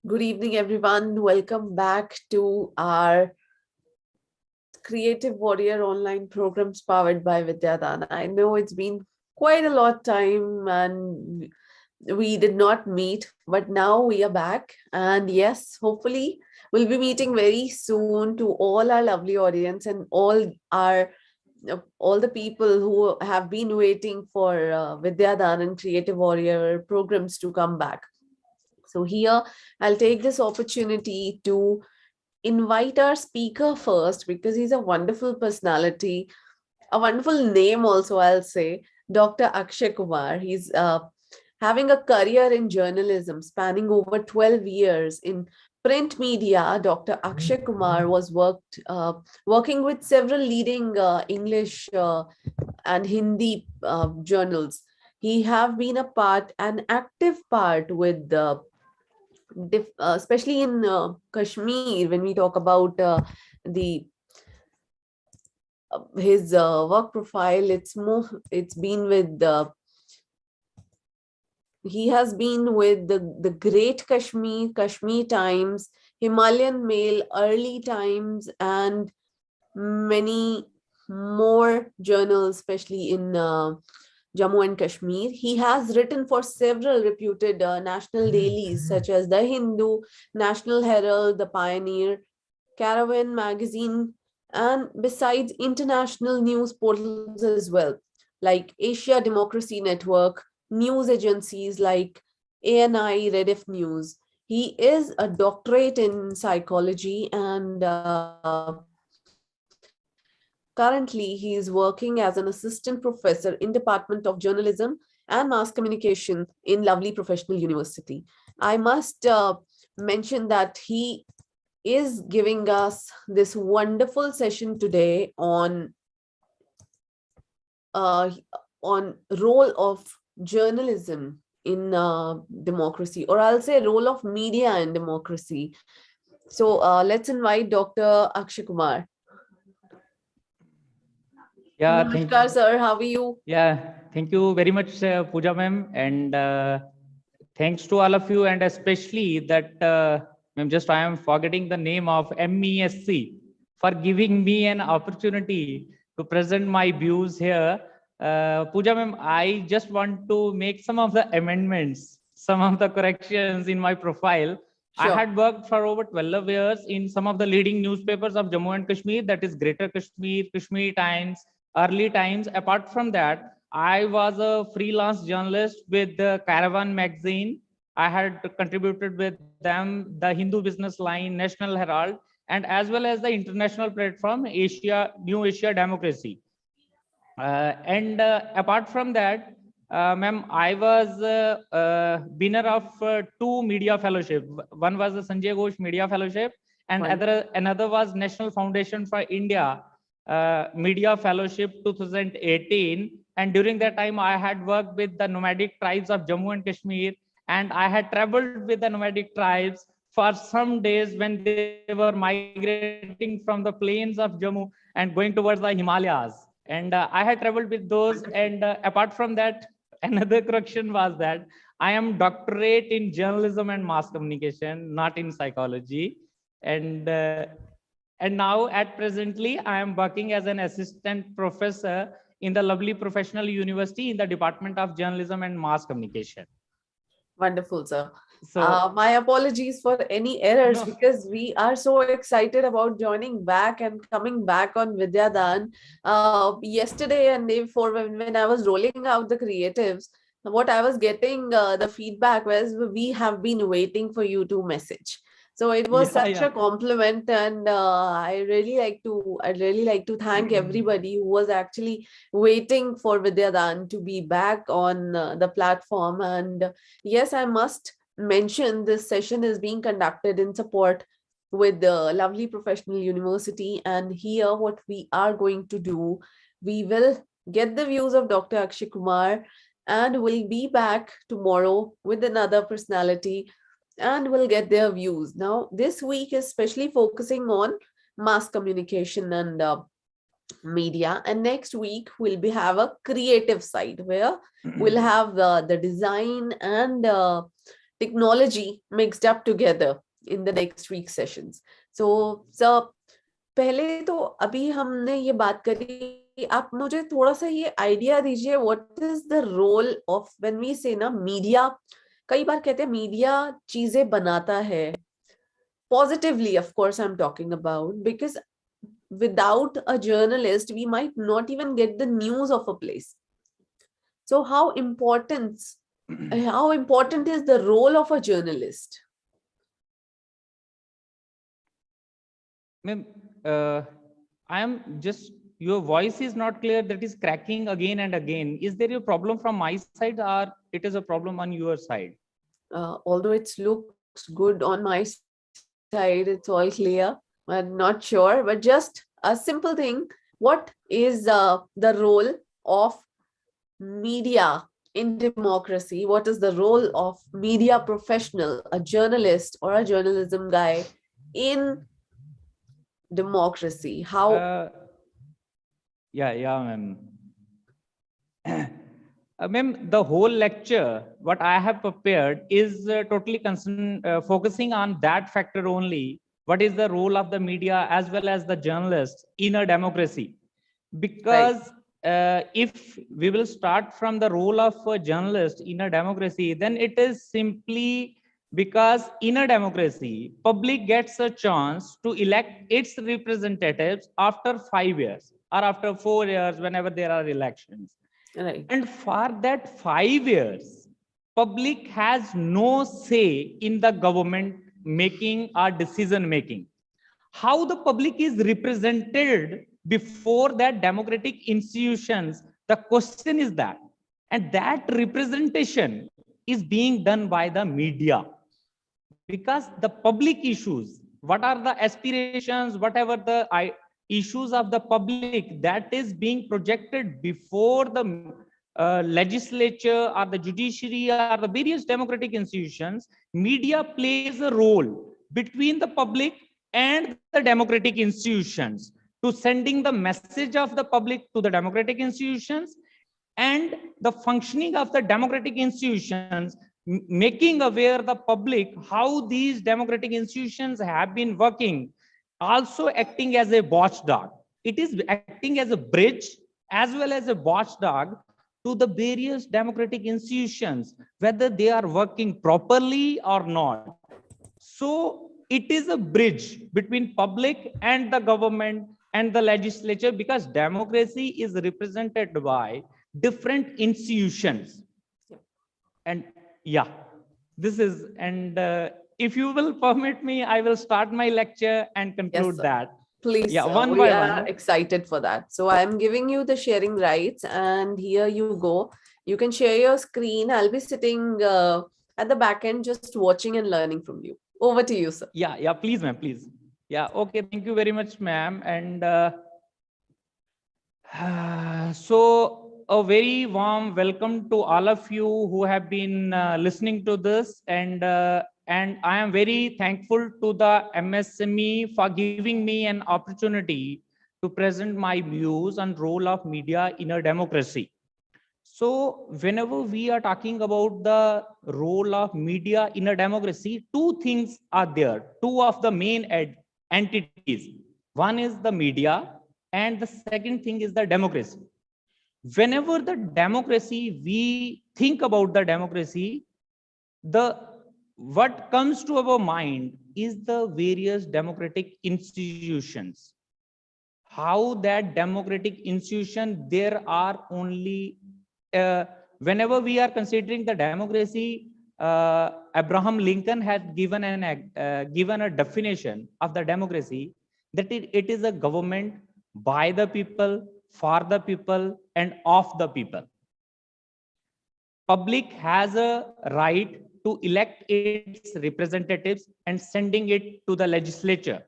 Good evening, everyone. Welcome back to our Creative Warrior online programs powered by Vidyadaan. I know it's been quite a lot time and we did not meet, but now we are back. And yes, hopefully we'll be meeting very soon to all our lovely audience and all the people who have been waiting for Vidyadaan and Creative Warrior programs to come back. So here I'll take this opportunity to invite our speaker first because he's a wonderful personality, a wonderful name also, I'll say, Dr. Akshay Kumar. He's having a career in journalism spanning over 12 years in print media. Dr. Akshay Kumar was working with several leading English and Hindi journals. He have been an active part with especially in Kashmir, when we talk about the his work profile, it's been with he has been with the Great Kashmir Times, Himalayan Mail, Early Times, and many more journals, especially in Jammu and Kashmir. He has written for several reputed national dailies such as The Hindu, National Herald, The Pioneer, Caravan magazine, and besides international news portals as well, like Asia Democracy Network, news agencies like ANI, Rediff News. He is a doctorate in psychology and currently he is working as an assistant professor in Department of Journalism and Mass Communication in lovely professional university. I must mention that he is giving us this wonderful session today uh, on role of journalism in democracy, or I'll say role of media in democracy. So let's invite Dr. Akshay Kumar. Yeah, Namaskar, sir. How are you? Yeah, thank you very much, Pooja ma'am, and thanks to all of you, and especially that I am forgetting the name of MESC for giving me an opportunity to present my views here. Pooja ma'am, I just want to make some of the amendments, some of the corrections in my profile. Sure. I had worked for over 12 years in some of the leading newspapers of Jammu and Kashmir, that is Greater Kashmir, Kashmir Times, Early Times. Apart from that, I was a freelance journalist with the Caravan magazine. I had contributed with them the Hindu Business Line, National Herald, and as well as the international platform New Asia Democracy. And apart from that, ma'am, I was winner of two media fellowship. One was the Sanjay Ghosh Media Fellowship, and another was National Foundation for India Media Fellowship 2018. And during that time, I had worked with the nomadic tribes of Jammu and Kashmir, and I had traveled with the nomadic tribes for some days when they were migrating from the plains of Jammu and going towards the Himalayas. And I had traveled with those. And apart from that, another correction was that I am doctorate in journalism and mass communication, not in psychology. And uh, and now at presently I am working as an assistant professor in the lovely professional university in the Department of Journalism and Mass Communication. Wonderful, sir. So my apologies for any errors, because we are so excited about joining back and coming back on Vidyadaan. Yesterday and day before, when I was rolling out the creatives, what I was getting the feedback was, we have been waiting for you to message. So it was such a compliment, and I'd really like to thank everybody who was actually waiting for Vidyadaan to be back on the platform. And yes, I must mention this session is being conducted in support with the lovely professional university. And here, what we are going to do, we will get the views of Dr. Akshay Kumar, and we'll be back tomorrow with another personality, and we'll get their views. Now, this week is especially focusing on mass communication and media, and next week we'll have a creative side where we'll have the design and technology mixed up together in the next week's sessions. So, sir, पहले तो अभी हमने ये बात करी, आप मुझे थोड़ा सा ये आइडिया दीजिए, what is the role of when we say ना मीडिया, कई बार कहते हैं मीडिया चीजें बनाता है positively, of course I'm talking about, because without a journalist we might not even get the news of a place. So how important is the role of a journalist? Ma'am, I am just, your voice is not clear, that is cracking again and again. Is there a problem from my side or it is a problem on your side? Although it looks good on my side, it's all clear. I'm not sure, but just a simple thing. What is the role of media in democracy? What is the role of media professional, a journalist or a journalism guy in democracy? How? Ma'am. Ma'am, the whole lecture, what I have prepared is totally focusing on that factor only. What is the role of the media as well as the journalists in a democracy? Because if we will start from the role of a journalist in a democracy, then it is simply because in a democracy, public gets a chance to elect its representatives after 5 years or after 4 years, whenever there are elections. Right. And for that 5 years, public has no say in the government making or decision making. How the public is represented before that democratic institutions, the question is that. And that representation is being done by the media. Because the public issues, what are the aspirations, whatever the issues of the public, that is being projected before the legislature or the judiciary or the various democratic institutions, media plays a role between the public and the democratic institutions to sending the message of the public to the democratic institutions, and the functioning of the democratic institutions, making aware the public how these democratic institutions have been working, also acting as a watchdog. It is acting as a bridge as well as a watchdog to the various democratic institutions, whether they are working properly or not. So it is a bridge between public and the government and the legislature, because democracy is represented by different institutions. And this is, and if you will permit me, I will start my lecture and conclude that. Please, one we by are one. excited for that. So I'm giving you the sharing rights, and here you go. You can share your screen. I'll be sitting at the back end, just watching and learning from you. Over to you, sir. Please, ma'am, please. Okay. Thank you very much, ma'am. And so a very warm welcome to all of you who have been listening to this, and I am very thankful to the MSME for giving me an opportunity to present my views on role of media in a democracy. So whenever we are talking about the role of media in a democracy, two things are there, two of the main entities. One is the media, and the second thing is the democracy. Whenever the democracy, we think about the democracy, what comes to our mind is the various democratic institutions. How that democratic institution, there are only, whenever we are considering the democracy, Abraham Lincoln had given a definition of the democracy, that it is a government by the people, for the people, and of the people. Public has a right to elect its representatives and sending it to the legislature.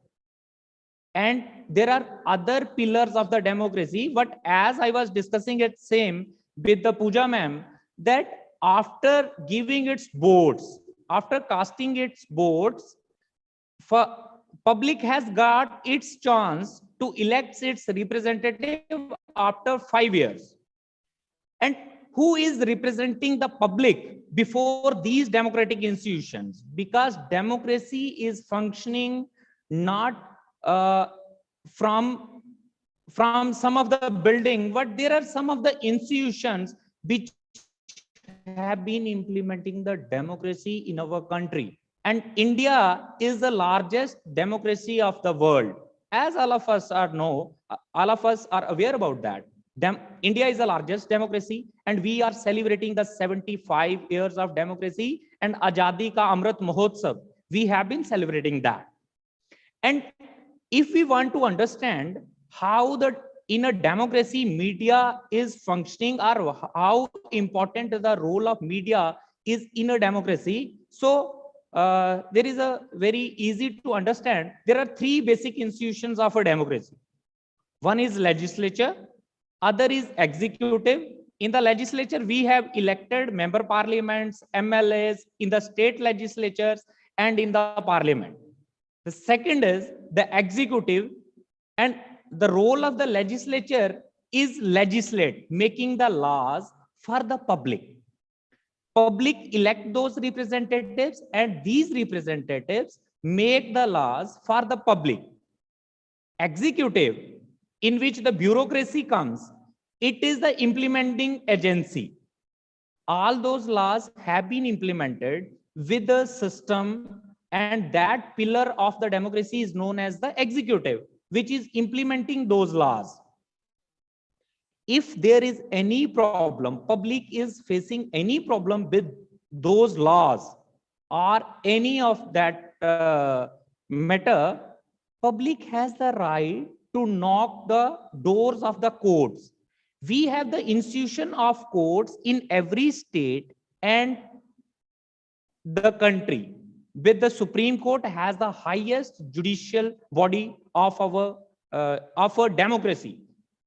And there are other pillars of the democracy, but as I was discussing it same with the Pooja ma'am, that after giving its votes, after casting its votes, public has got its chance to elect its representative after 5 years. And who is representing the public before these democratic institutions, because democracy is functioning not from some of the building, but there are some of the institutions which have been implementing the democracy in our country. And India is the largest democracy of the world. As all of us all of us are aware about that. India is the largest democracy, and we are celebrating the 75 years of democracy and Azadi Ka Amrit Mahotsav. We have been celebrating that. And if we want to understand how in a democracy media is functioning, or how important the role of media is in a democracy, so there is a very easy to understand. There are three basic institutions of a democracy. One is legislature, other is executive. In the legislature, we have elected member parliaments, MLAs, in the state legislatures and in the parliament. The second is the executive, and the role of the legislature is legislate, making the laws for the public. Public elect those representatives, and these representatives make the laws for the public. Executive, in which the bureaucracy comes, it is the implementing agency. All those laws have been implemented with the system, and that pillar of the democracy is known as the executive, which is implementing those laws. If there is any problem, public is facing any problem with those laws or any of that matter, public has the right to knock the doors of the courts. We have the institution of courts in every state and the country, with the Supreme Court has the highest judicial body of our democracy.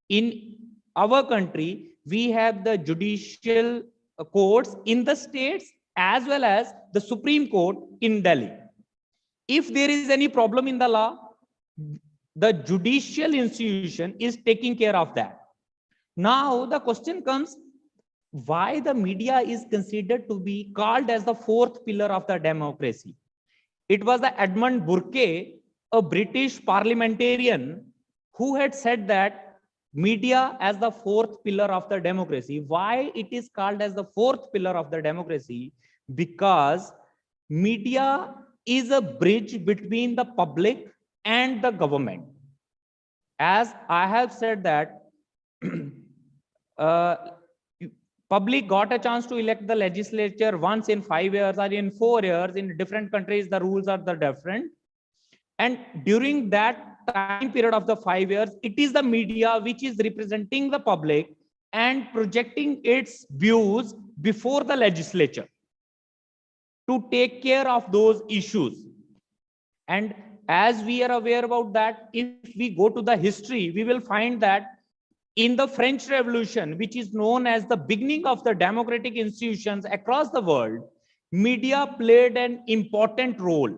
In our country, we have the judicial courts in the states as well as the Supreme Court in Delhi. If there is any problem in the law, the judicial institution is taking care of that. Now the question comes, why the media is considered to be called as the fourth pillar of the democracy? It was the Edmund Burke, a British parliamentarian, who had said that media as the fourth pillar of the democracy. Why it is called as the fourth pillar of the democracy? Because media is a bridge between the public and the government. As I have said that public got a chance to elect the legislature once in 5 years or in 4 years. In different countries, the rules are different. And during that time period of the 5 years, it is the media which is representing the public and projecting its views before the legislature to take care of those issues. And as we are aware about that, if we go to the history, we will find that in the French Revolution, which is known as the beginning of the democratic institutions across the world, media played an important role.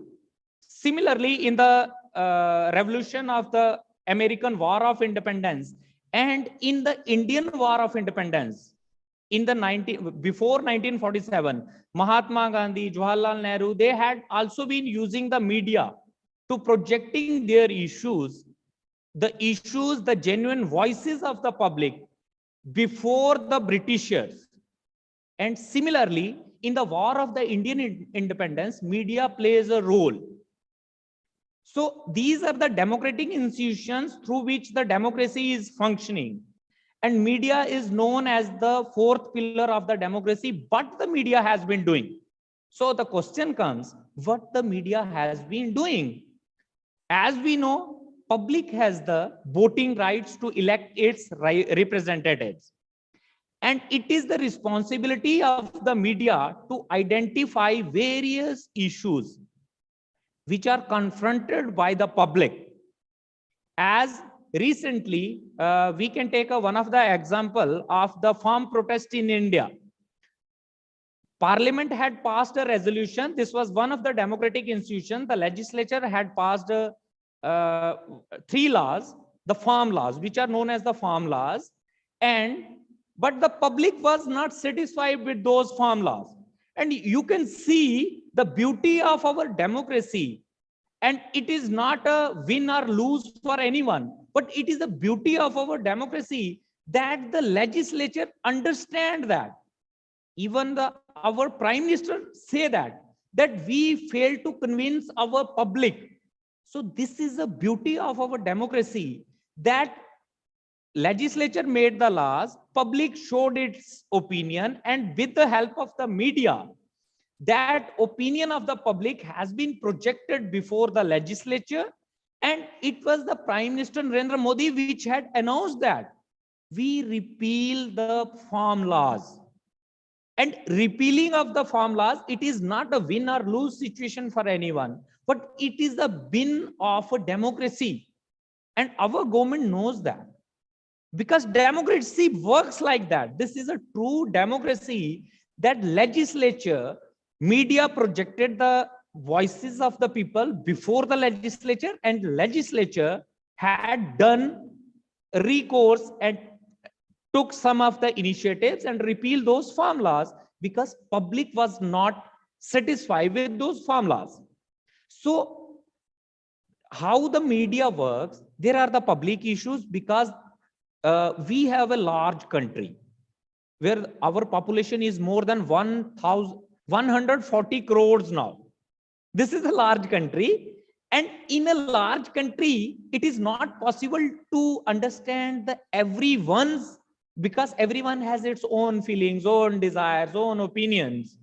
Similarly, in the revolution of the American War of Independence and in the Indian War of Independence, in the before 1947, Mahatma Gandhi, Jawaharlal Nehru, they had also been using the media to projecting their issues, the genuine voices of the public before the Britishers. And similarly, in the War of the Indian Independence, media plays a role. So these are the democratic institutions through which the democracy is functioning. And media is known as the fourth pillar of the democracy, but the media has been doing. So the question comes, what the media has been doing? As we know, public has the voting rights to elect its representatives. And it is the responsibility of the media to identify various issues which are confronted by the public. As recently, we can take one of the example of the farm protest in India. Parliament had passed a resolution. This was one of the democratic institutions. The legislature had passed 3 laws, the farm laws, which are known as the farm laws. But the public was not satisfied with those farm laws. And you can see the beauty of our democracy. And it is not a win or lose for anyone, but it is the beauty of our democracy that the legislature understand that. Even our prime minister say that we fail to convince our public. So this is the beauty of our democracy, that legislature made the laws, public showed its opinion, and with the help of the media, that opinion of the public has been projected before the legislature. And it was the Prime Minister Narendra Modi which had announced that we repeal the farm laws. And repealing of the farm laws, it is not a win or lose situation for anyone, but it is the win of a democracy. And our government knows that, because democracy works like that. This is a true democracy, that legislature, media projected the voices of the people before the legislature, and legislature had done recourse and took some of the initiatives and repealed those farm laws, because public was not satisfied with those farm laws. So how the media works, there are the public issues, because we have a large country where our population is more than 140 crores now. This is a large country, and in a large country, it is not possible to understand the everyone's, because everyone has its own feelings, own desires, own opinions,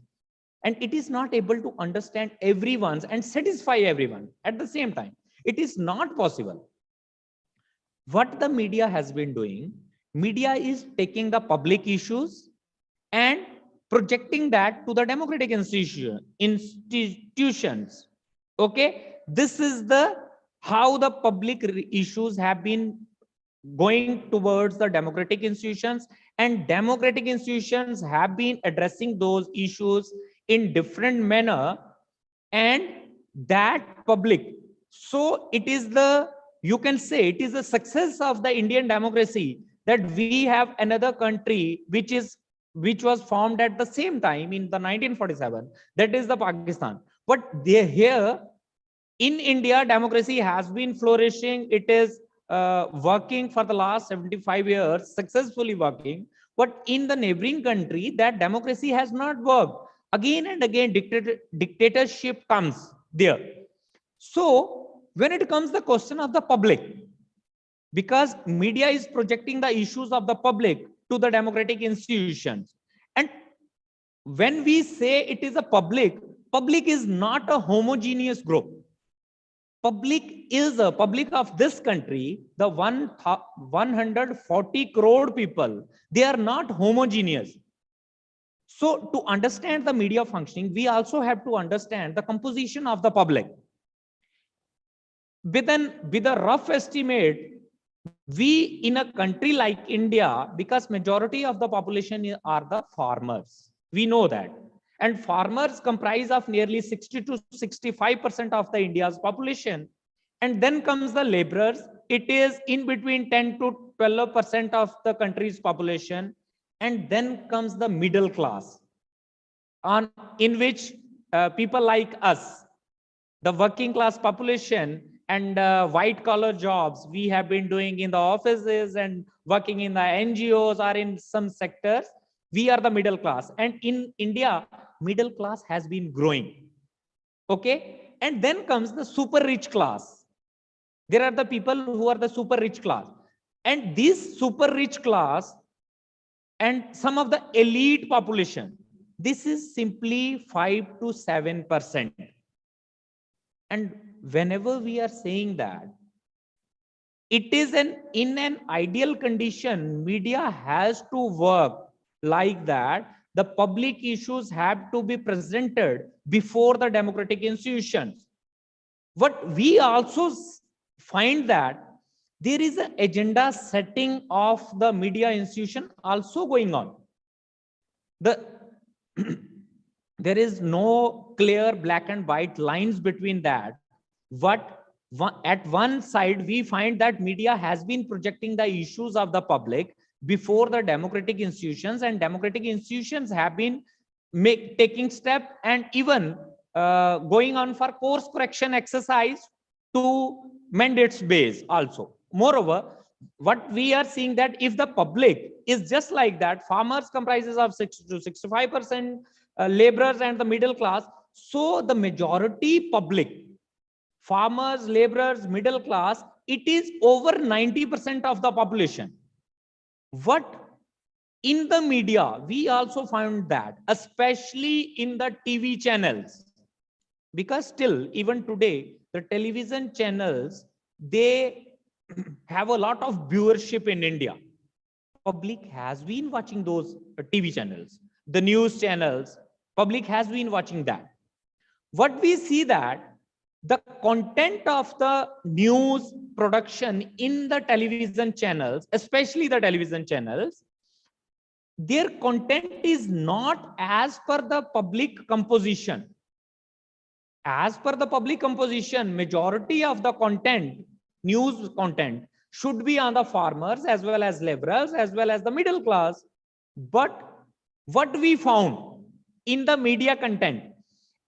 and it is not able to understand everyone's and satisfy everyone at the same time. It is not possible. What the media has been doing, media is taking the public issues and projecting that to the democratic institutions. Okay, this is the how the public issues have been going towards the democratic institutions, and democratic institutions have been addressing those issues in different manner, and that public. So it is the, you can say it is a success of the Indian democracy that we have another country which was formed at the same time in the 1947, that is the Pakistan. But they here in India, democracy has been flourishing. It is working for the last 75 years, successfully working. But in the neighboring country, that democracy has not worked. Again and again, dictatorship comes there. So when it comes the question of the public, because media is projecting the issues of the public to the democratic institutions, and when we say it is a public is not a homogeneous group. Public is a public of this country, the 140 crore people, they are not homogeneous. So to understand the media functioning, we also have to understand the composition of the public. With a rough estimate, we in a country like India, because majority of the population are the farmers, we know that, and farmers comprise of nearly 60 to 65% of the India's population, and then comes the laborers. It is in between 10 to 12% of the country's population, and then comes the middle class, in which people like us, the working class population, and white collar jobs we have been doing in the offices and working in the NGOs or in some sectors, we are the middle class. And in India, middle class has been growing. Okay, and then comes the super rich class. There are the people who are the super rich class, and this super rich class and some of the elite population, this is simply 5 to 7%. And whenever we are saying that, it is in an ideal condition, media has to work like that. The public issues have to be presented before the democratic institutions. But we also find that there is an agenda setting of the media institution also going on. There is no clear black and white lines between that. At one side, we find that media has been projecting the issues of the public before the democratic institutions, and democratic institutions have been taking step and even going on for course correction exercise to mend its base also. Moreover, what we are seeing that if the public is just like that, farmers comprises of 60 to 65%, laborers and the middle class. So the majority public, farmers, laborers, middle class, it is over 90% of the population. What in the media, we also found that, especially in the TV channels, because still, even today, the television channels, they have a lot of viewership in India. Public has been watching those TV channels, the news channels, public has been watching that. What we see that the content of the news production in the television channels, especially the television channels, their content is not as per the public composition. As per the public composition, majority of the content, news content, should be on the farmers as well as laborers as well as the middle class. But what we found in the media content,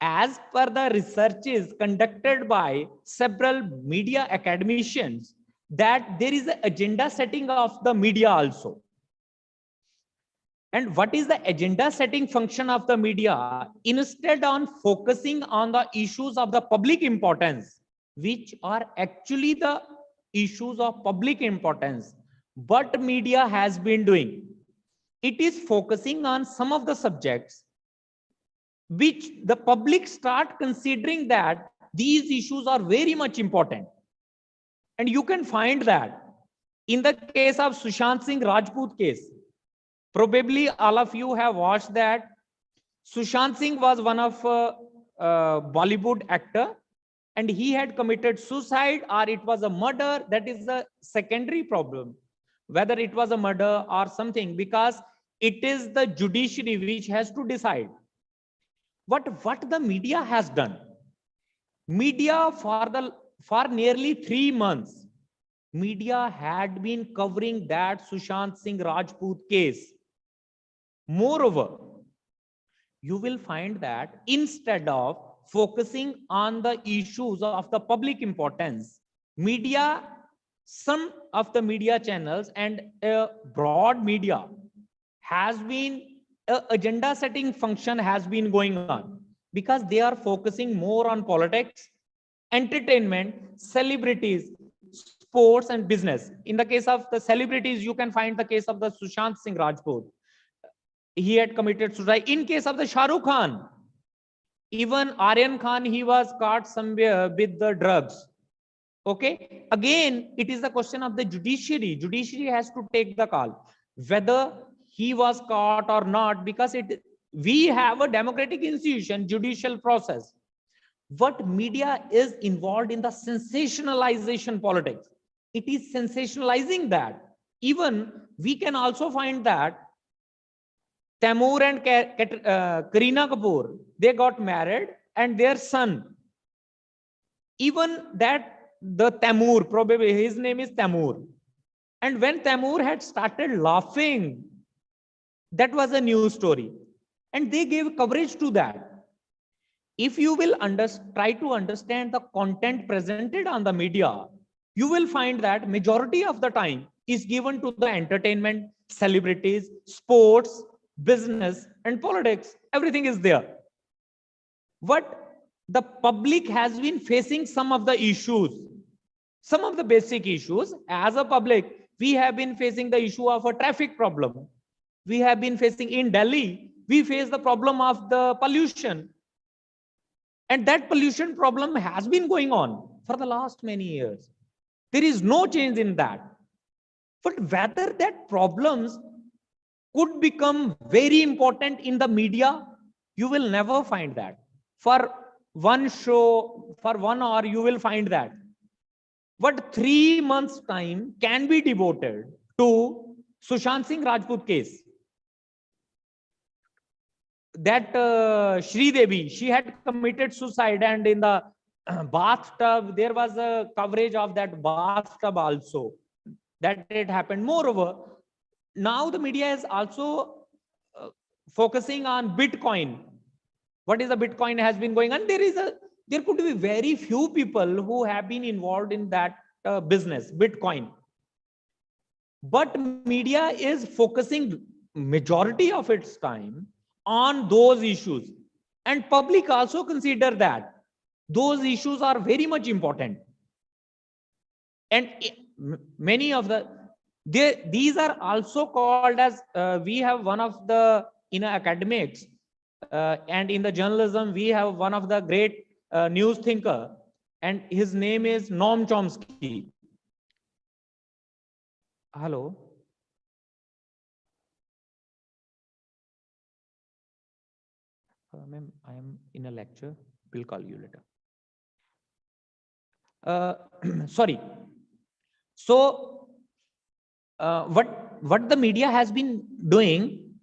as per the researches conducted by several media academicians, that there is an agenda setting of the media also. And what is the agenda setting function of the media? Instead on focusing on the issues of the public importance, which are actually the issues of public importance, what media has been doing, it is focusing on some of the subjects which the public start considering that these issues are very much important. And you can find that in the case of Sushant Singh Rajput case. Probably all of you have watched that. Sushant Singh was one of Bollywood actor, and he had committed suicide or it was a murder. That is the secondary problem, whether it was a murder or something, because it is the judiciary which has to decide. What the media has done, media for nearly 3 months, media had been covering that Sushant Singh Rajput case. Moreover, you will find that instead of focusing on the issues of the public importance, media, some of the media channels and broad media has been, agenda setting function has been going on, because they are focusing more on politics, entertainment, celebrities, sports and business. In the case of the celebrities, you can find the case of the Sushant Singh Rajput. He had committed suicide. In case of the Shah Rukh Khan, even Aryan Khan, he was caught somewhere with the drugs. Okay, again, it is the question of the judiciary. Judiciary has to take the call whether he was caught or not, because we have a democratic institution, judicial process. What media is involved in the sensationalization politics. It is sensationalizing that. Even we can also find that Taimur and Kareena Kapoor, they got married, and their son, even that the Taimur, probably his name is Taimur. And when Taimur had started laughing, that was a news story. And they gave coverage to that. If you will try to understand the content presented on the media, you will find that majority of the time is given to the entertainment, celebrities, sports, business and politics. Everything is there. What the public has been facing, some of the issues, some of the basic issues. As a public, we have been facing the issue of a traffic problem. We have been facing in Delhi, we face the problem of the pollution. And that pollution problem has been going on for the last many years. There is no change in that. But whether that problems could become very important in the media, you will never find that. For one show, for 1 hour, you will find that. But 3 months time can be devoted to Sushant Singh Rajput case. That Shri Devi, she had committed suicide, and in the bathtub, there was a coverage of that bathtub also, that it happened. Moreover, now the media is also focusing on Bitcoin. What is the Bitcoin has been going on? There could be very few people who have been involved in that business, Bitcoin. But media is focusing majority of its time on those issues, and public also consider that those issues are very much important. And many of these are also called as we have one of the, in academics and in the journalism, we have one of the great news thinker, and his name is Noam Chomsky. Hello. Ma'am, I am in a lecture. We'll call you later. Sorry. So what the media has been doing,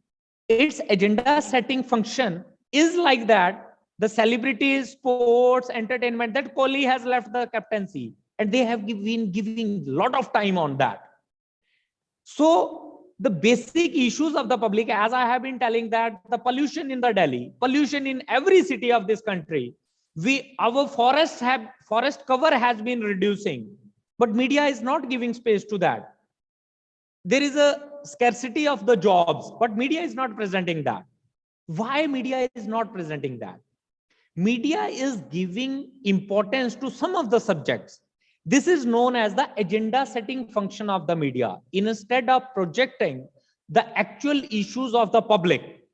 its agenda setting function is like that. The celebrities, sports, entertainment, that Kohli has left the captaincy, and they have been giving a lot of time on that. So the basic issues of the public, as I have been telling, that the pollution in the Delhi, pollution in every city of this country, our forest cover has been reducing, but media is not giving space to that. There is a scarcity of the jobs, but media is not presenting that. Why media is not presenting that? Media is giving importance to some of the subjects. This is known as the agenda setting function of the media. Instead of projecting the actual issues of the public,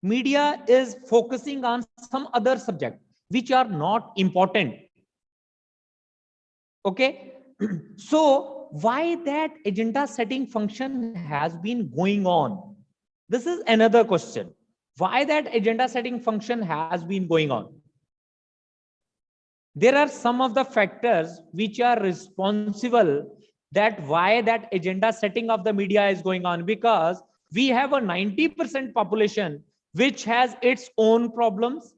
media is focusing on some other subjects which are not important. Okay. So why that agenda setting function has been going on? This is another question. Why that agenda setting function has been going on? There are some of the factors which are responsible that why that agenda setting of the media is going on, because we have a 90% population which has its own problems.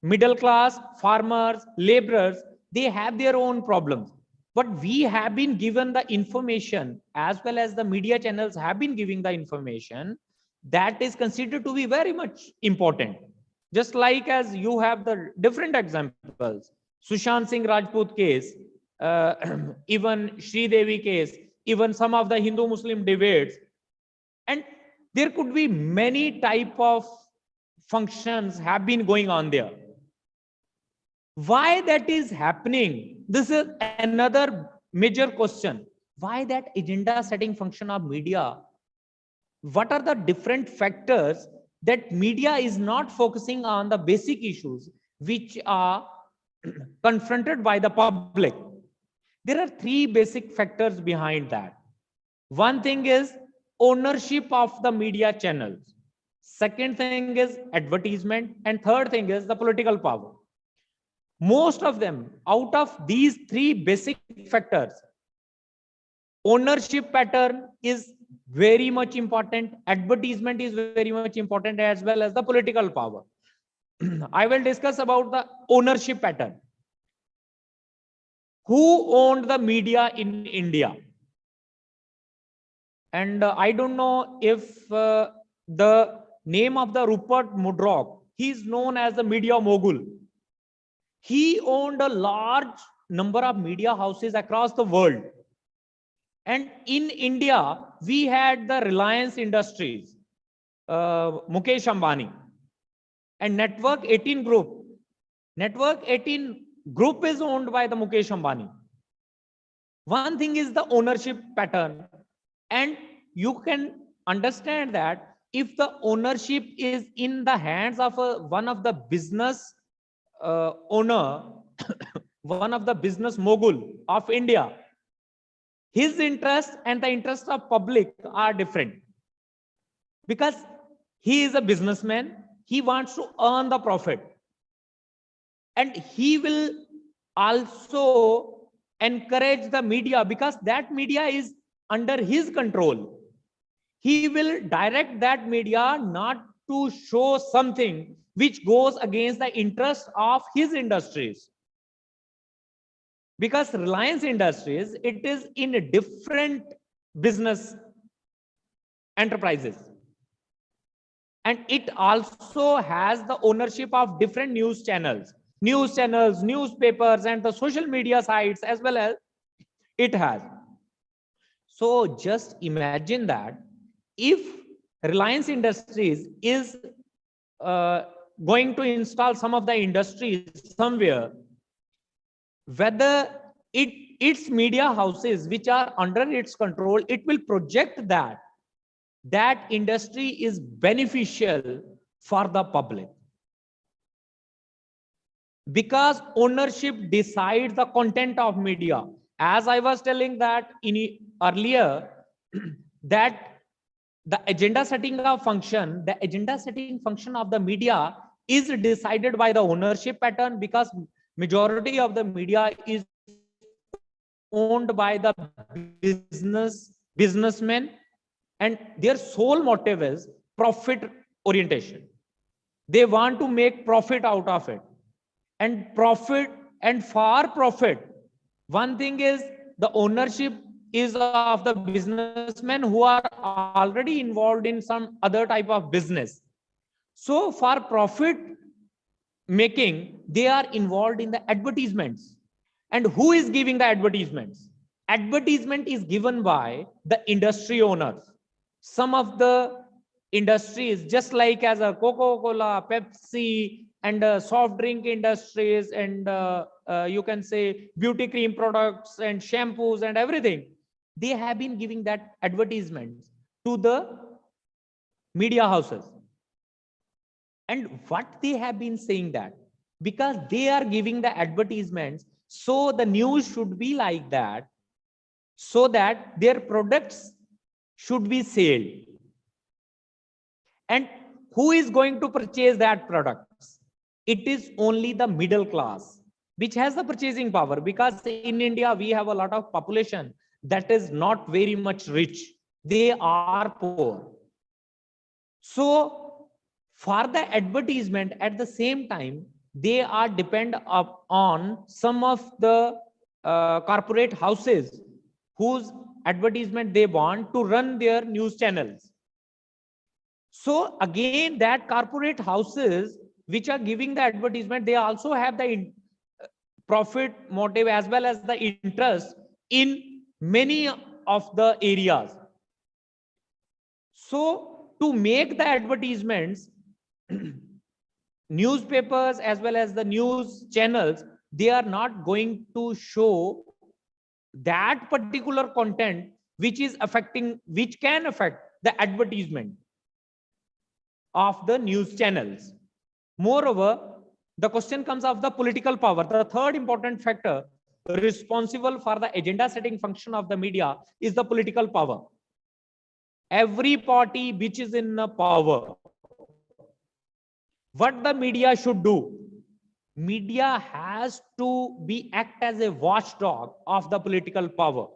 Middle class, farmers, laborers, they have their own problems. But we have been given the information, as well as the media channels have been giving the information that is considered to be very much important. Just like as you have the different examples, Sushant Singh Rajput case, even Sri Devi case, even some of the Hindu-Muslim debates, and there could be many type of functions have been going on there. Why that is happening? This is another major question. Why that agenda setting function of media? What are the different factors that media is not focusing on the basic issues which are confronted by the public? There are three basic factors behind that. One thing is ownership of the media channels. Second thing is advertisement. And third thing is the political power. Most of them, out of these three basic factors, ownership pattern is very much important, advertisement is very much important, as well as the political power. I will discuss about the ownership pattern. Who owned the media in India? And I don't know if the name of the Rupert Murdoch, he is known as the media mogul. He owned a large number of media houses across the world. And in India, we had the Reliance Industries, Mukesh Ambani, and Network 18 Group. Network 18 Group is owned by the Mukesh Ambani. One thing is the ownership pattern. And you can understand that if the ownership is in the hands of one of the business owner, one of the business mogul of India, his interest and the interest of public are different, because he is a businessman, he wants to earn the profit, and he will also encourage the media because that media is under his control. He will direct that media not to show something which goes against the interest of his industries. Because Reliance Industries, it is in a different business enterprises. and it also has the ownership of different news channels, newspapers, and the social media sites as well as it has. So just imagine that if Reliance Industries is going to install some of the industries somewhere, whether its media houses which are under its control, it will project that that industry is beneficial for the public, because ownership decides the content of media. As I was telling that in earlier, that the agenda setting function of the media is decided by the ownership pattern, because majority of the media is owned by the businessmen, and their sole motive is profit orientation. They want to make profit out of it, and for profit, one thing is the ownership is of the businessmen who are already involved in some other type of business. So for profit making, they are involved in the advertisements. And who is giving the advertisements? Advertisement is given by the industry owners. Some of the industries, just like as a Coca-Cola, Pepsi, and soft drink industries, and you can say beauty cream products and shampoos and everything, they have been giving that advertisements to the media houses. And what they have been saying that, because they are giving the advertisements, so the news should be like that, so that their products should be sold. And who is going to purchase that products? It is only the middle class, which has the purchasing power, because in India we have a lot of population that is not very much rich. They are poor. So for the advertisement, at the same time, they are depend on some of the corporate houses whose advertisement they want to run their news channels. So again, that corporate houses which are giving the advertisement, they also have the profit motive as well as the interest in many of the areas. So to make the advertisements, newspapers as well as the news channels, they are not going to show that particular content which can affect the advertisement of the news channels. Moreover, the question comes of the political power. The third important factor responsible for the agenda setting function of the media is the political power. Every party which is in power, what the media should do? Media has to be act as a watchdog of the political power.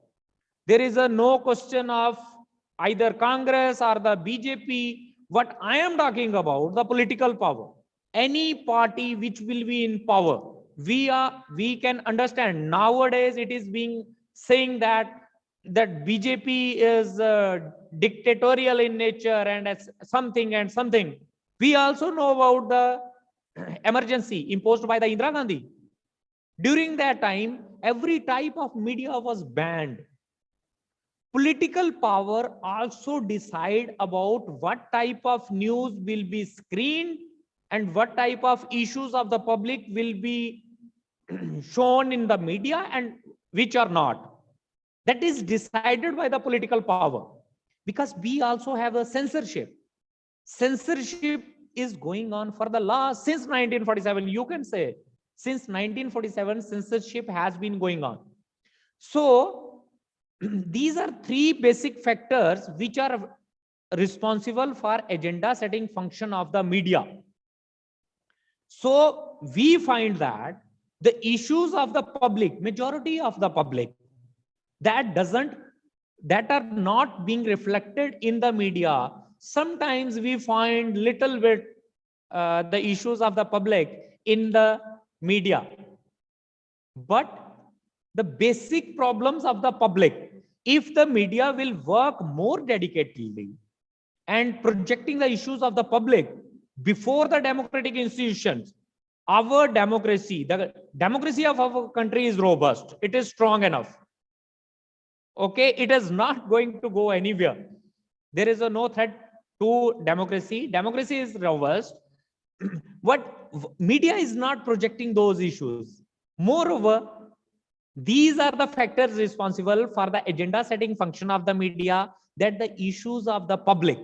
There is no question of either Congress or the BJP. What I am talking about, the political power. Any party which will be in power, we can understand nowadays it is being saying that BJP is dictatorial in nature and something and something. We also know about the emergency imposed by the Indira Gandhi. During that time, every type of media was banned. Political power also decide about what type of news will be screened and what type of issues of the public will be shown in the media and which are not. That is decided by the political power, because we also have a censorship. Censorship is going on for the last, since 1947, you can say, since 1947, censorship has been going on. So these are three basic factors which are responsible for agenda setting function of the media. So we find that the issues of the public, majority of the public, that are not being reflected in the media. Sometimes we find little bit the issues of the public in the media, but the basic problems of the public, if the media will work more dedicatedly, and projecting the issues of the public before the democratic institutions. Our democracy, the democracy of our country is robust. It is strong enough. Okay, it is not going to go anywhere. There is no threat to democracy. Democracy is robust. But media is not projecting those issues. Moreover, these are the factors responsible for the agenda setting function of the media, that the issues of the public,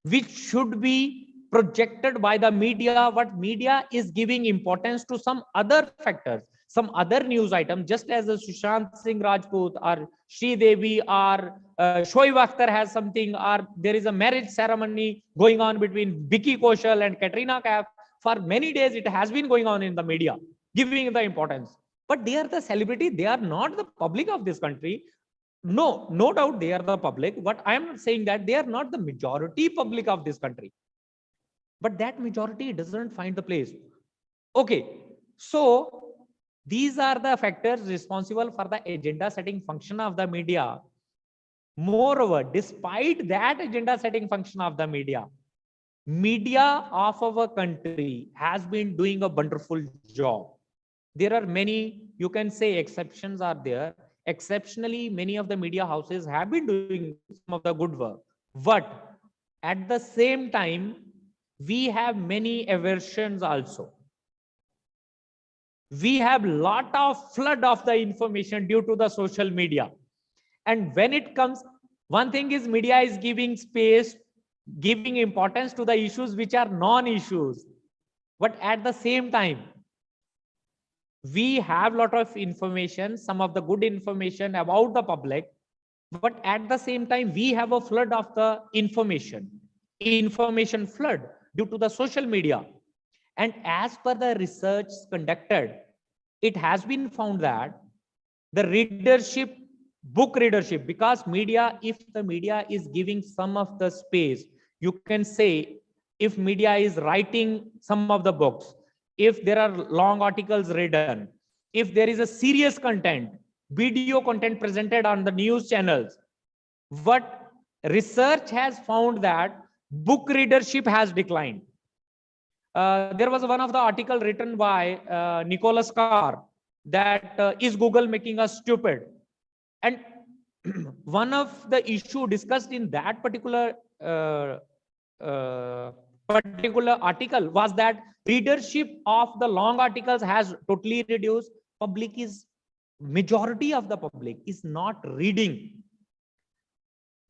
which should be projected by the media, what media is giving importance to some other factors, some other news item, just as a Sushant Singh Rajput or Sri Devi or Shoaib Akhtar has something, or there is a marriage ceremony going on between Vicky Kaushal and Katrina Kaif. For many days, it has been going on in the media, giving the importance. But they are the celebrity. They are not the public of this country. No doubt they are the public, but I am not saying that they are not the majority public of this country. But that majority doesn't find the place. Okay, so these are the factors responsible for the agenda setting function of the media. Moreover, despite that agenda setting function of the media of our country has been doing a wonderful job. There are many, you can say, exceptions are there. Exceptionally, many of the media houses have been doing some of the good work. But at the same time, we have many aversions also. We have lot of flood of the information due to the social media. And when it comes, one thing is media is giving space, giving importance to the issues which are non-issues. But at the same time, we have a lot of information, some of the good information about the public, but at the same time, we have a flood of the information flood due to the social media. And as per the research conducted, it has been found that the readership, book readership, because media, if the media is giving some of the space, you can say, if media is writing some of the books, if there are long articles written, if there is a serious content, video content presented on the news channels, what research has found that book readership has declined. There was one of the article written by Nicholas Carr that is Google making us stupid? And one of the issue discussed in that particular article was that readership of the long articles has totally reduced. Majority of the public is not reading.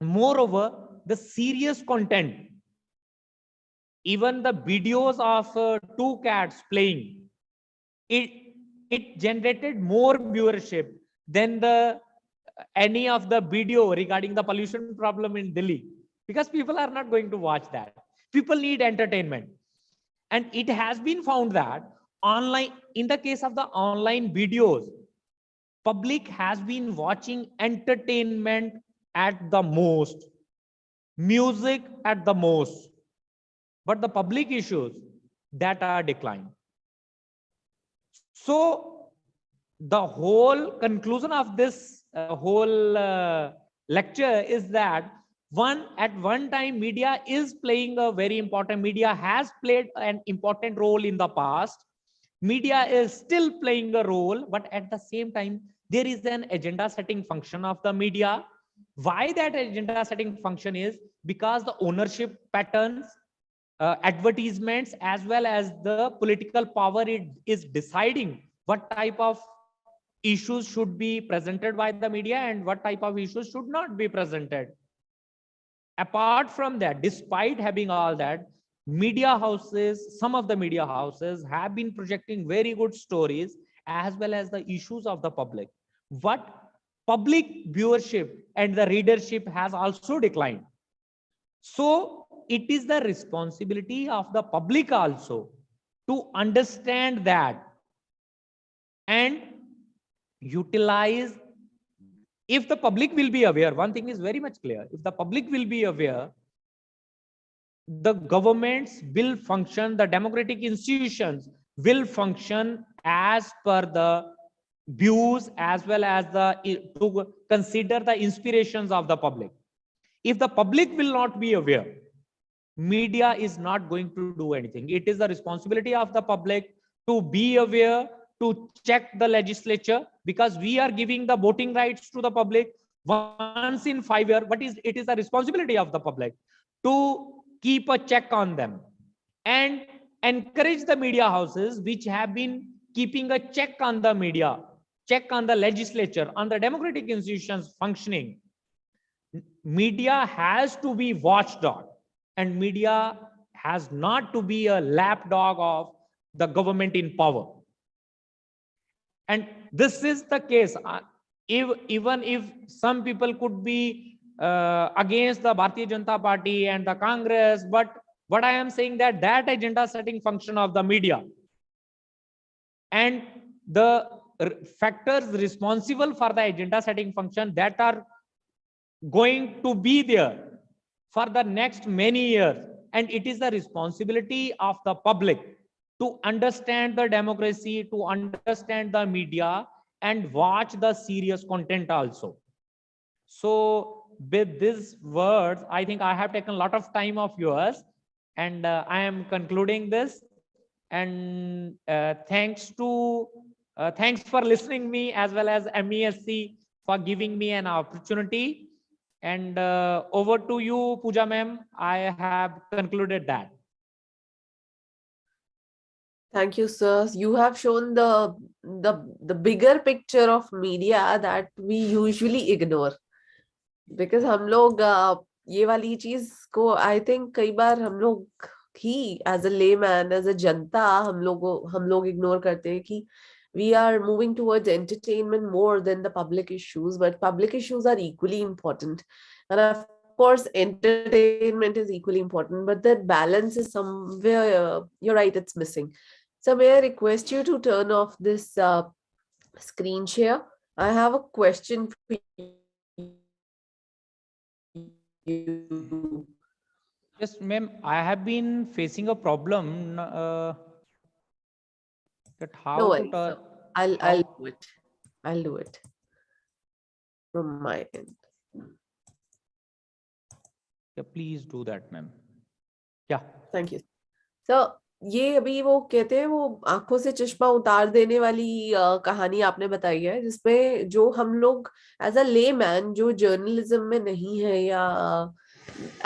Moreover, the serious content, even the videos of two cats playing, it generated more viewership than any of the video regarding the pollution problem in Delhi, because people are not going to watch that. People need entertainment. And it has been found that online, in the case of the online videos, public has been watching entertainment at the most, music at the most, but the public issues that are declined. So the whole conclusion of this whole lecture is that at one time media is playing a very important, media has played an important role in the past. Media is still playing a role, but at the same time, there is an agenda setting function of the media. Why that agenda setting function is because the ownership patterns, advertisements, as well as the political power, it is deciding what type of issues should be presented by the media and what type of issues should not be presented. Apart from that, despite having all that, media houses, some of the media houses have been projecting very good stories as well as the issues of the public. What public viewership and the readership has also declined. So it is the responsibility of the public also to understand that and utilize. If the public will be aware, one thing is very much clear, if the public will be aware, the governments will function, the democratic institutions will function as per the views as well as to consider the inspirations of the public. If the public will not be aware, media is not going to do anything. It is the responsibility of the public to be aware, to check the legislature, because we are giving the voting rights to the public once in 5 years. But it is the responsibility of the public to keep a check on them and encourage the media houses which have been keeping a check on the media, check on the legislature, on the democratic institutions functioning. Media has to be watchdog, and media has not to be a lapdog of the government in power. And this is the case. Even if some people could be against the Bharatiya Janata Party and the Congress, but what I am saying that agenda setting function of the media and the factors responsible for the agenda setting function that are going to be there for the next many years, and it is the responsibility of the public to understand the democracy, to understand the media, and watch the serious content also. So with these words, I think I have taken a lot of time of yours, and I am concluding this. And thanks for listening me, as well as MESC for giving me an opportunity. And over to you, Pooja ma'am. I have concluded that. Thank you, sir. You have shown the bigger picture of media that we usually ignore, because हम लोग ये वाली चीज को I think कई बार हम लोग ही as a layman, as a जनता, हम लोग ignore करते हैं कि we are moving towards entertainment more than the public issues, but public issues are equally important, and of course entertainment is equally important, but that balance is somewhere, you're right, it's missing. So may I request you to turn off this screen share? I have a question for you. Yes, ma'am. I have been facing a problem that how No to worries, turn. I'll do it. I'll do it from my end. Yeah, please do that, ma'am. Yeah. Thank you. So ये अभी वो कहते हैं, वो आंखों से चश्मा उतार देने वाली कहानी आपने बताई है, जिसमें जो हम लोग एज अ लेमैन जो जर्नलिज्म में नहीं है, या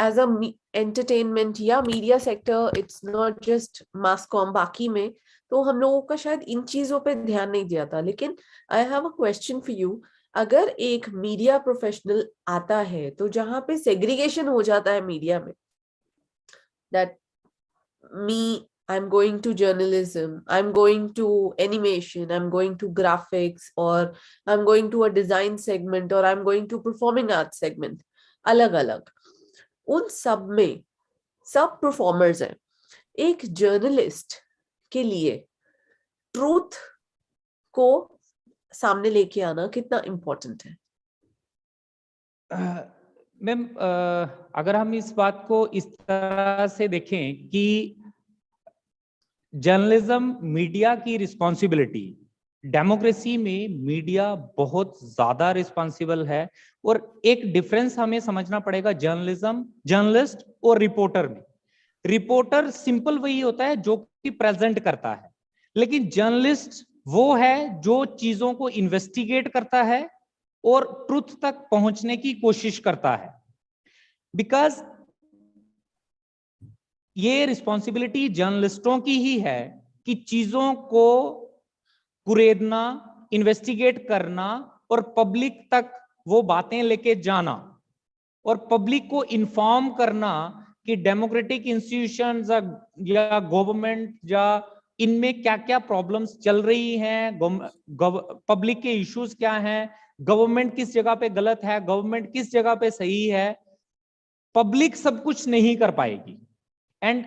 एज अ एंटरटेनमेंट या media sector, it's not just mass com, बाकी में तो हम लोगों का शायद इन चीजों पे ध्यान नहीं दिया था. लेकिन I have a question for you. अगर एक मीडिया प्रोफेशनल आता है तो जहां पे सेग्रीगेशन हो जाता है मीडिया में, that I'm going to journalism, I'm going to animation, I'm going to graphics, or I'm going to a design segment, or I'm going to performing arts segment. अलग अलग उन सब में सब परफॉर्मर्स हैं. एक जर्नलिस्ट के लिए ट्रूथ को सामने लेके आना कितना इम्पोर्टेंट है? मैम, अगर हम इस बात को इस तरह से देखें कि जर्नलिज्म मीडिया की रिस्पॉन्सिबिलिटी, डेमोक्रेसी में मीडिया बहुत ज्यादा रिस्पॉन्सिबल है. और एक डिफरेंस हमें समझना पड़ेगा जर्नलिस्ट और रिपोर्टर में. रिपोर्टर सिंपल वही होता है जो कि प्रेजेंट करता है, लेकिन जर्नलिस्ट वो है जो चीजों को इन्वेस्टिगेट करता है और ट्रुथ तक पहुंचने की कोशिश करता है. बिकॉज ये रिस्पॉन्सिबिलिटी जर्नलिस्टों की ही है कि चीजों को कुरेदना, इन्वेस्टिगेट करना और पब्लिक तक वो बातें लेके जाना और पब्लिक को इन्फॉर्म करना कि डेमोक्रेटिक इंस्टीट्यूशंस या गवर्नमेंट या इनमें क्या क्या प्रॉब्लम्स चल रही हैं, पब्लिक के इश्यूज क्या हैं, गवर्नमेंट किस जगह पे गलत है, गवर्नमेंट किस जगह पे सही है. पब्लिक सब कुछ नहीं कर पाएगी. एंड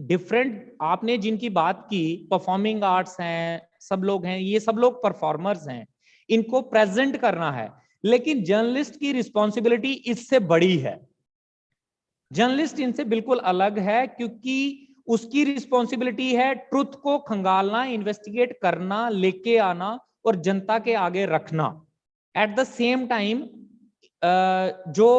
डिफरेंट आपने जिनकी बात की, परफॉर्मिंग आर्ट्स हैं, सब लोग हैं, ये सब लोग परफॉर्मर्स हैं, इनको प्रेजेंट करना है. लेकिन जर्नलिस्ट की रिस्पॉन्सिबिलिटी इससे बड़ी है. जर्नलिस्ट इनसे बिल्कुल अलग है, क्योंकि उसकी रिस्पॉन्सिबिलिटी है ट्रुथ को खंगालना, इन्वेस्टिगेट करना, लेके आना और जनता के आगे रखना. एट द सेम टाइम जो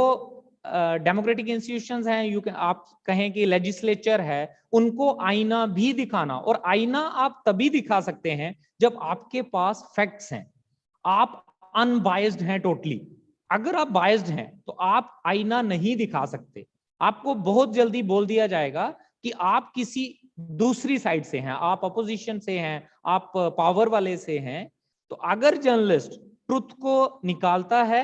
डेमोक्रेटिक इंस्टीट्यूशंस हैं, आप कहें कि लेजिस्लेचर है, उनको आईना भी दिखाना, और आईना आप तभी दिखा सकते हैं जब आपके पास फैक्ट्स हैं, आप अनबायस्ड हैं टोटली। अगर आप बायस्ड हैं तो आप आईना नहीं दिखा सकते, आपको बहुत जल्दी बोल दिया जाएगा कि आप किसी दूसरी साइड से हैं, आप अपोजिशन से हैं, आप पावर वाले से हैं। तो अगर जर्नलिस्ट ट्रुथ को निकालता है,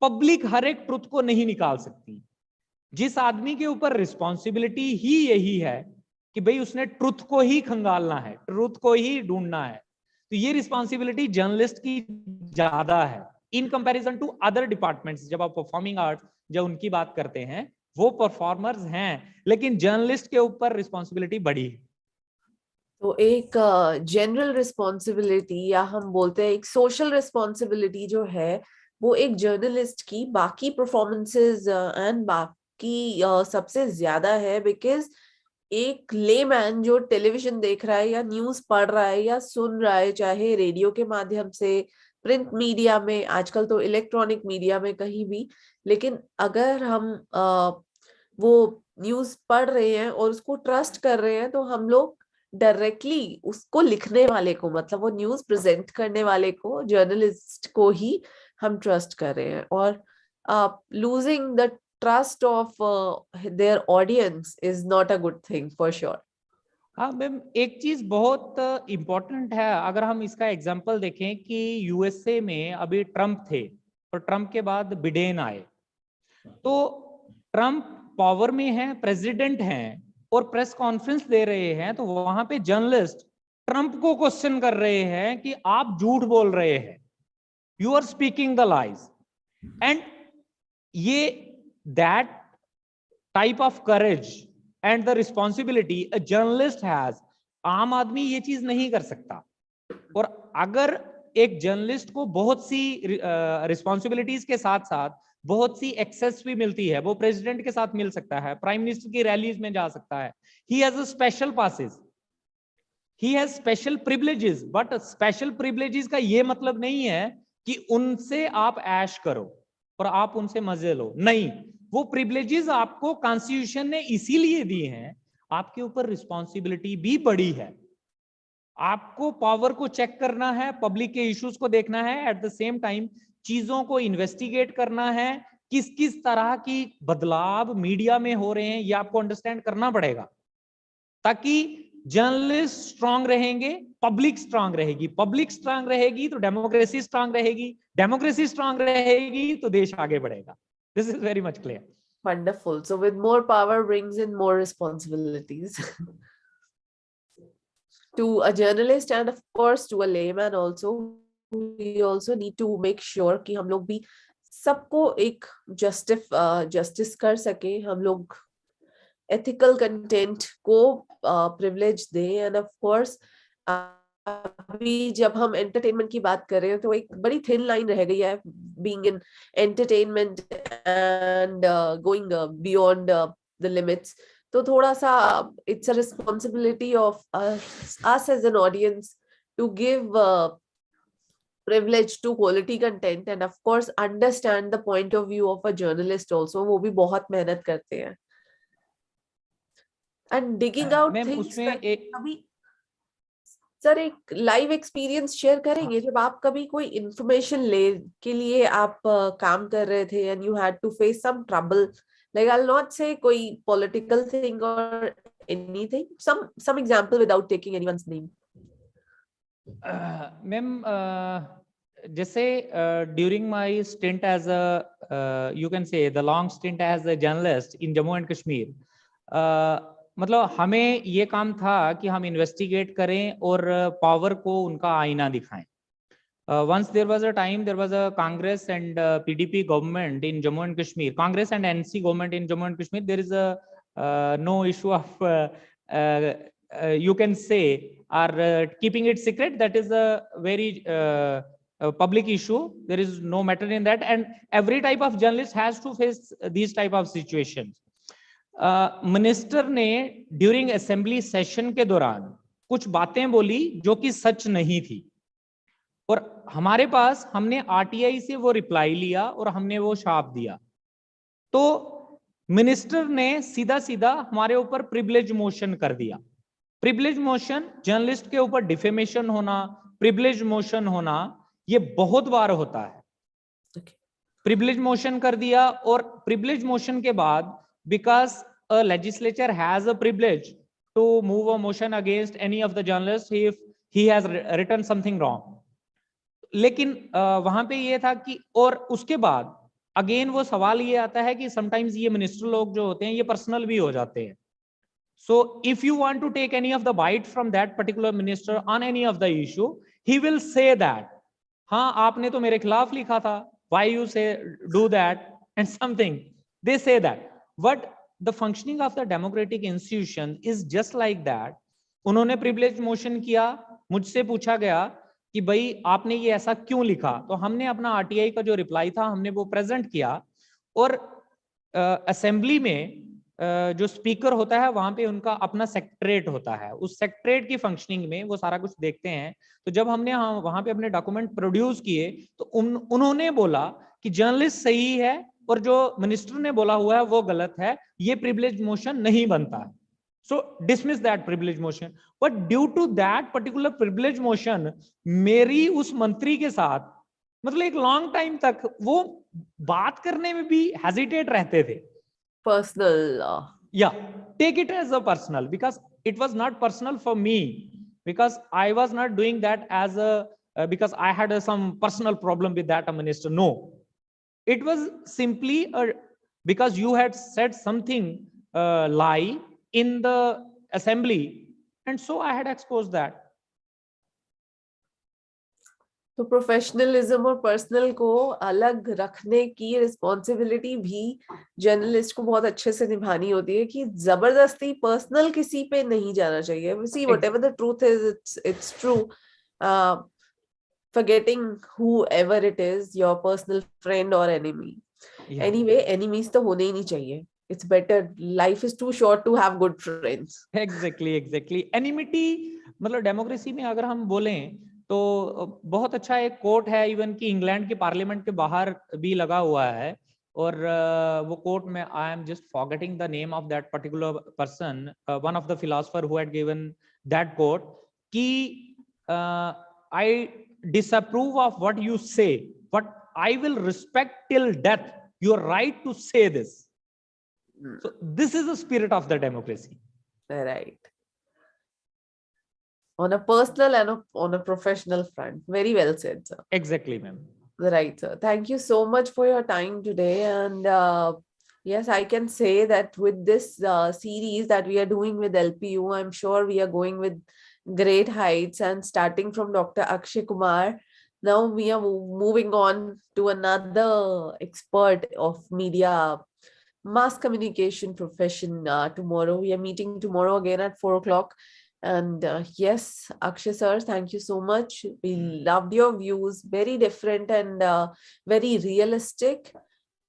पब्लिक हर एक ट्रुथ को नहीं निकाल सकती। जिस आदमी के ऊपर रिस्पॉन्सिबिलिटी ही यही है कि भाई उसने ट्रुथ को ही खंगालना है, ट्रुथ को ही ढूंढना है, तो ये रिस्पॉन्सिबिलिटी जर्नलिस्ट की ज्यादा है in comparison to other departments. जब आप परफॉर्मिंग आर्ट जब उनकी बात करते हैं, वो परफॉर्मर्स हैं, लेकिन जर्नलिस्ट के ऊपर रिस्पॉन्सिबिलिटी बड़ी है। तो एक जनरल रिस्पॉन्सिबिलिटी, या हम बोलते हैं एक सोशल रिस्पॉन्सिबिलिटी जो है, वो एक जर्नलिस्ट की बाकी परफॉर्मेंसेस एंड बाकी सबसे ज्यादा है। बिकॉज एक लेमैन जो टेलीविजन देख रहा है या न्यूज पढ़ रहा है या सुन रहा है, चाहे रेडियो के माध्यम से, प्रिंट मीडिया में, आजकल तो इलेक्ट्रॉनिक मीडिया में, कहीं भी, लेकिन अगर हम वो न्यूज पढ़ रहे हैं और उसको ट्रस्ट कर रहे हैं, तो हम लोग डायरेक्टली उसको लिखने वाले को, मतलब वो न्यूज प्रेजेंट करने वाले को, जर्नलिस्ट को ही हम ट्रस्ट कर रहे हैं। और losing the trust of their audience is not a good thing for sure. हाँ मैम, एक चीज बहुत इम्पोर्टेंट है, अगर हम इसका एग्जांपल देखें कि यूएसए में अभी ट्रम्प थे और ट्रम्प के बाद बिडेन आए, तो ट्रम्प पावर में है, प्रेसिडेंट हैं और प्रेस कॉन्फ्रेंस दे रहे हैं, तो वहां पे जर्नलिस्ट ट्रम्प को क्वेश्चन कर रहे हैं कि आप झूठ बोल रहे हैं, you are speaking the lies. And ये that type of courage and the responsibility a journalist has, आम आदमी ये चीज नहीं कर सकता। और अगर एक जर्नलिस्ट को बहुत सी रिस्पॉन्सिबिलिटीज के साथ साथ बहुत सी एक्सेस भी मिलती है, वो प्रेसिडेंट के साथ मिल सकता है, प्राइम मिनिस्टर की रैलीज में जा सकता है, he has special passes, he has special privileges. But special privileges का ये मतलब नहीं है कि उनसे आप ऐश करो और आप उनसे मजे लो, नहीं, वो प्रिविलेजेस आपको कॉन्स्टिट्यूशन ने इसीलिए दिए हैं, आपके ऊपर रिस्पॉन्सिबिलिटी भी बड़ी है, आपको पावर को चेक करना है, पब्लिक के इश्यूज को देखना है, एट द सेम टाइम चीजों को इन्वेस्टिगेट करना है, किस किस तरह की बदलाव मीडिया में हो रहे हैं, ये आपको अंडरस्टैंड करना पड़ेगा, ताकि जर्नलिस्ट स्ट्रांग रहेंगे, पब्लिक स्ट्रांग रहेगी, पब्लिक स्ट्रांग रहेगी तो डेमोक्रेसी स्ट्रांग रहेगी, डेमोक्रेसी स्ट्रांग रहेगी तो देश आगे बढ़ेगा। This is very much clear. Wonderful. So with more power brings in more responsibilities to a journalist and of course to a layman also. We also need to make sure कि हम लोग भी सबको एक जस्टिस कर सके, हम लोग एथिकल कंटेंट को प्रिविलेज दें। एंड ऑफ कोर्स अभी जब हम एंटरटेनमेंट की बात कर रहे हैं, तो एक बड़ी थिन लाइन रह गई है being in entertainment and going beyond the limits. तो थोड़ा सा it's a responsibility of us as an audience to give privilege to quality content and of course understand the point of view of a journalist also. वो भी बहुत मेहनत करते हैं and digging out ma'am things उसमें like कभी sir एक live experience share करेंगे जब आप कभी कोई इंफॉर्मेशन ले के लिए आप काम कर रहे थे and you had to face some trouble, like I will not say कोई पॉलिटिकल थिंग और anything, some example without taking anyone's name. Ma'am जैसे during my stint as a you can say the long stint as a journalist in Jammu and Kashmir, मतलब हमें ये काम था कि हम इन्वेस्टिगेट करें और पावर को उनका आईना दिखाएं। Once there was a time, there was a Congress and PDP government in Jammu and Kashmir, Congress and NC government in Jammu and Kashmir. There is a no issue of you can say are keeping it secret. That is a very public issue. There is no matter in that, and every type of journalist has to face these type of situations. Minister ने during assembly session के दौरान कुछ बातें बोली जो कि सच नहीं थी, और हमारे पास हमने आरटीआई से वो रिप्लाई लिया और हमने वो छाप दिया। तो मिनिस्टर ने सीधा सीधा हमारे ऊपर प्रिविलेज मोशन कर दिया। प्रिविलेज मोशन, जर्नलिस्ट के ऊपर डिफेमेशन होना, प्रिविलेज मोशन होना, ये बहुत बार होता है। प्रिविलेज मोशन कर दिया, और प्रिविलेज मोशन के बाद because a legislature has a privilege to move a motion against any of the journalist if he has written something wrong. लेकिन वहां पे ये था कि, और उसके बाद अगेन वो सवाल ये आता है कि समटाइम्स ये मिनिस्टर लोग जो होते हैं ये पर्सनल भी हो जाते हैं। So if you want to take any of the byte from that particular minister on any of the issue, he will say that हाँ आपने तो मेरे खिलाफ लिखा था, why you say do that and something they say that. But the functioning of the democratic institution is just like that. उन्होंने privilege motion किया, मुझसे पूछा गया कि भाई आपने ये ऐसा क्यों लिखा, तो हमने अपना आरटीआई का जो रिप्लाई था हमने वो प्रेजेंट किया। और असेंबली में जो स्पीकर होता है वहां पे उनका अपना सेक्रेटरीट होता है, उस सेक्रेटरीट की फंक्शनिंग में वो सारा कुछ देखते हैं। तो जब हमने वहां पे अपने डॉक्यूमेंट प्रोड्यूस किए तो उन्होंने बोला कि जर्नलिस्ट सही है और जो मिनिस्टर ने बोला हुआ है वो गलत है, ये प्रिविलेज मोशन नहीं बनता है। So dismiss that privilege motion. But due to that particular privilege motion, मेरी उस मंत्री के साथ मतलब एक लॉन्ग टाइम तक वो बात करने में भी हेजिटेट रहते थे। Personal. Yeah, take it as a personal, because it was not personal for me, because I was not doing that as a because I had some personal problem with that minister. No, it was simply because you had said something lie in the assembly, and so I had exposed that. तो professionalism और personal को अलग रखने की responsibility भी journalist को बहुत अच्छे से निभानी होती है कि जबरदस्ती पर्सनल किसी पे नहीं जाना चाहिए। See whatever the truth is, it's true, forgetting whoever it is, your personal friend or enemy. Anyway, enemies तो होने ही नहीं चाहिए. It's better. Life is too short to have good friends. Exactly. Enmity मतलब डेमोक्रेसी में अगर हम बोलें तो बहुत अच्छा एक कोट है, इवन कि इंग्लैंड के पार्लियामेंट के बाहर भी लगा हुआ है। और वो कोट में I am just forgetting the name of that particular person, one of the philosopher who had given that quote कि I disapprove of what you say, but I will respect till death your right to say this. So this is the spirit of the democracy. Right. On a personal and on a professional front. Very well said, sir. Exactly, ma'am. Right, sir. Thank you so much for your time today. And yes, I can say that with this series that we are doing with LPU, I'm sure we are going with great heights, and starting from Dr. Akshay Kumar, now we are moving on to another expert of media, mass communication profession. Tomorrow we are meeting tomorrow again at 4 o'clock. And yes, Akshay sir, thank you so much. We loved your views, very different and very realistic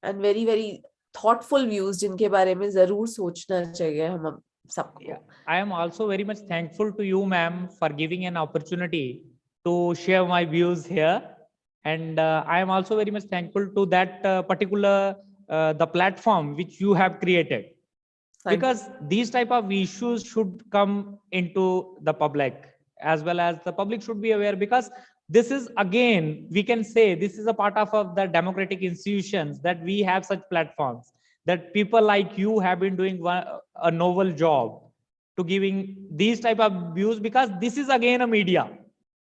and very very thoughtful views जिनके बारे में जरूर सोचना चाहिए हम सबको. I am also very much thankful to you, ma'am, for giving an opportunity to share my views here, and I am also very much thankful to that particular the platform which you have created. Because these type of issues should come into the public, as well as the public should be aware, because this is, again, we can say this is a part of the democratic institutions, that we have such platforms, that people like you have been doing a novel job to giving these type of views, because this is again a media,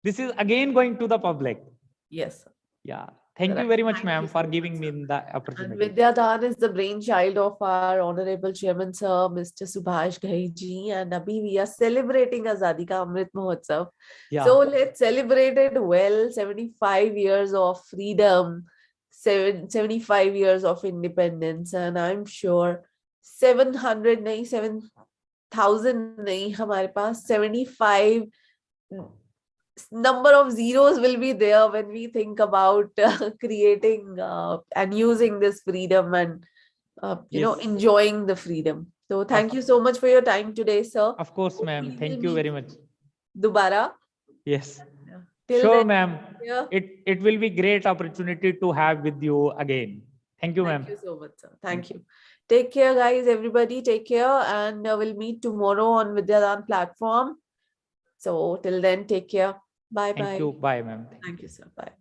this is again going to the public. Yes, yeah. Thank you very much, ma'am, for giving me the opportunity. And Vidyadaan is the brainchild of our honorable chairman, sir, Mr. Subhash Ghai ji. And abhi we are celebrating Azadi Ka Amrit Mahotsav. So let's celebrate it well. 75 years of freedom, 75 years of independence. And I'm sure 700 nahi, 7,000 nahi, hamare paas 75 number of zeros will be there when we think about creating and using this freedom and you know, enjoying the freedom. So thank you so much for your time today, sir. Of course, ma'am. Thank you very much. Dubara. Yes. Sure, ma'am. It will be great opportunity to have with you again. Thank you, ma'am. Thank you so much, sir. Thank you. Take care, guys. Everybody, take care, and we'll meet tomorrow on Vidyadaan platform. So till then, take care. Bye bye. Thank you. Bye, ma'am. Thank you, sir. Bye.